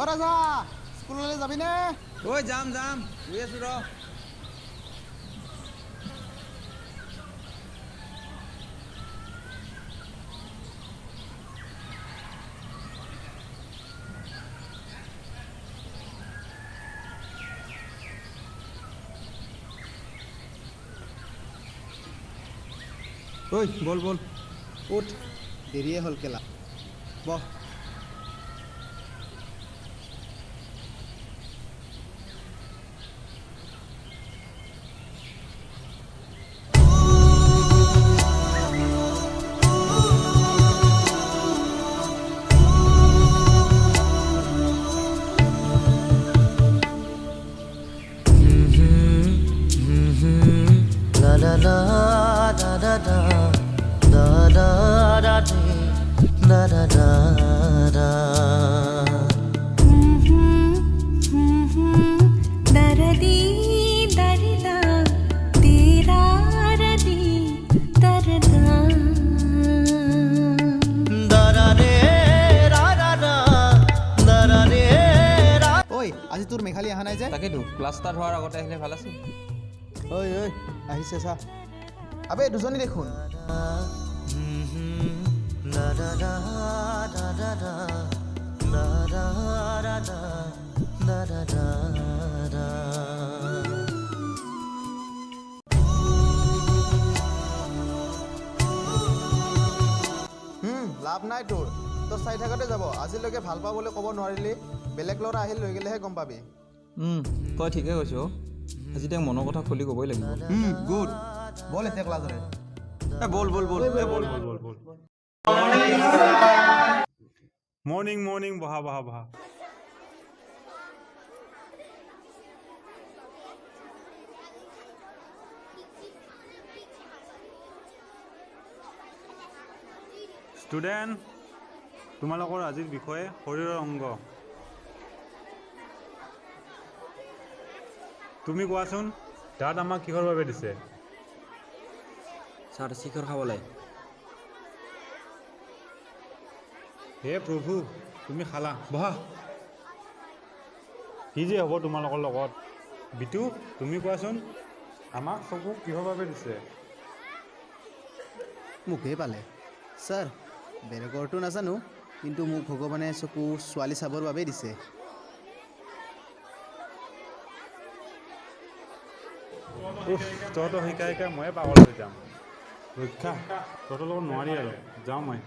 ৰাজা স্কুললৈ যাবিনে? ঐ যাম গৈ আছো ৰ। ঐ বল উঠ, দেৰিয়ে হ'ল কেলা। বহ। La la da da da da da da da da da da दर्दी दर्दा तेरा रदी दर्दा da re ra ra ra da re ra ঐ আজি তোৰ মেঘালী অহা নাই যে? তাকেতো ক্লাছ ষ্টাৰ্ট হোৱাৰ আগতে আহিলে ভাল আছিল। ঐ আহিছে চা। আবে দুজনী দেখোন। da da da da da da da da da da da da da লাভ নাই তোৰ চাই থাকোঁতে যাব। আজিলৈকে ভাল পাওঁ বুলি ক'ব নোৱাৰিলি, বেলেগ ল'ৰা আহি লৈ গ'লেহে গম পাবি। তই ঠিকে কৈছ। আজি তেওঁক মনৰ কথা খুলি ক'বই লাগিব। গুড, বল এতিয়া ক্লাছলৈ। বল মৰ্ণিং বহা। ষ্টুডেণ্ট, তোমালোকৰ আজিৰ বিষয়ে শৰীৰৰ অংগ। তুমি কোৱাচোন, তাত আমাক কিহৰ বাবে দিছে? ছাৰ শিখৰ খাবলৈ। হে প্ৰভু, তুমি খালা, বহা। কি যে হ'ব তোমালোকৰ লগত? বিটু, তুমি কোৱাচোন, আমাক চকু কিহৰ বাবে দিছে? মোকেই পালে ছাৰ। বেলেগৰটো নাজানো, কিন্তু মোক ভগৱানে চকু ছোৱালী চাবৰ বাবেই দিছে। তহঁতৰ শিকাই ময়ে পাগল হৈ যাম। ৰক্ষা, তহঁতৰ লগত নোৱাৰি আৰু, যাওঁ মই।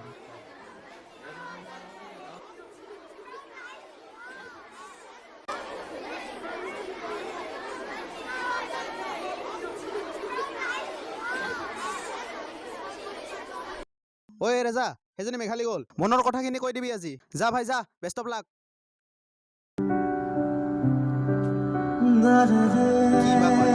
ঐ ৰাজা, সেইজনী মেঘালী গ'ল। মনৰ কথাখিনি কৈ দিবি আজি। যা ভাই যা, বেষ্ট অফ লাক। কি বা কয়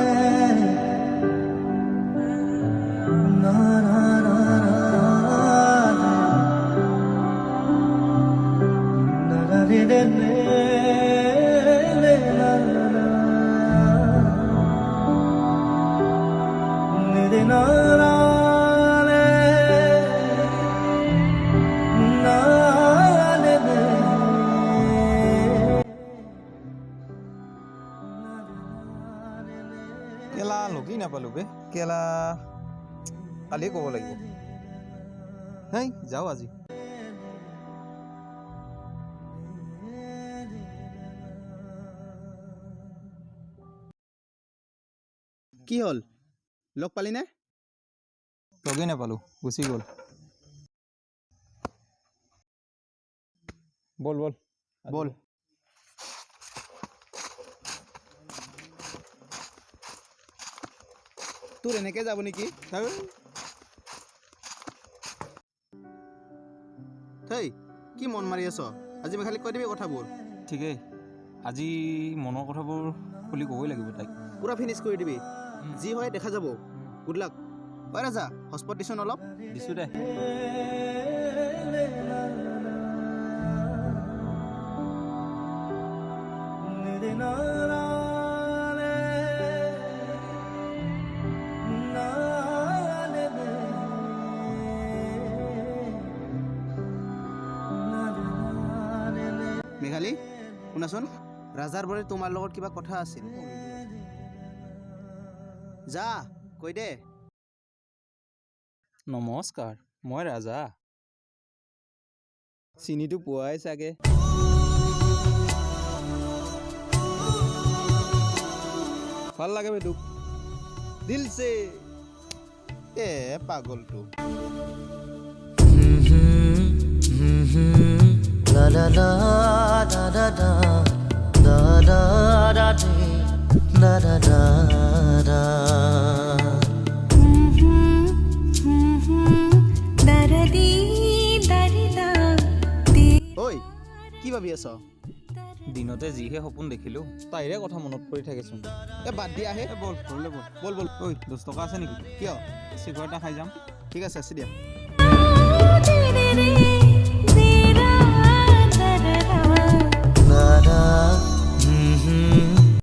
কেলা লগেই নাপালোঁ বে। কেলা কালিয়ে ক'ব লাগিব। হেই যাওঁ আজি। কি হ'ল, লগ পালিনে? লগেই নাপালোঁ, গুচি গ'ল। বল বল। তোৰ এনেকৈ যাব নেকি? হেই, কি মন মাৰি আছ? আজি মেঘালীক কৈ দিবি কথাবোৰ। ঠিকেই, আজি মনৰ কথাবোৰ খুলি ক'বই লাগিব তাইক। পূৰা ফিনিছ কৰি দিবি, যি হয় দেখা যাব। Good luck. ঐ ৰাজা, হস্পট দিছোন অলপ। দিছোঁ দে। মেঘালী, শুনাচোন ৰাজাৰ বৰে তোমাৰ লগত কিবা কথা আছিল যা কৈ দে নমস্কাৰ মই ৰাজা চিনিটো পোৱাই চাগে ভাল লাগে বে তোক দিলছে এ পাগলটো La la la da da da da da da dee, da da da da. दरदी दरदा ঐ কি ভাবি আছ দিনতে যিহে সপোন দেখিলোঁ তাইৰে কথা মনত পৰি থাকেচোন এ বাদ দিয়া হে বল ঘৰলৈ বল বল বল ঐ 10 টকা আছে নেকি কিয় চিগাৰেট এটা খাই যাম ঠিক আছে আছে দিয়া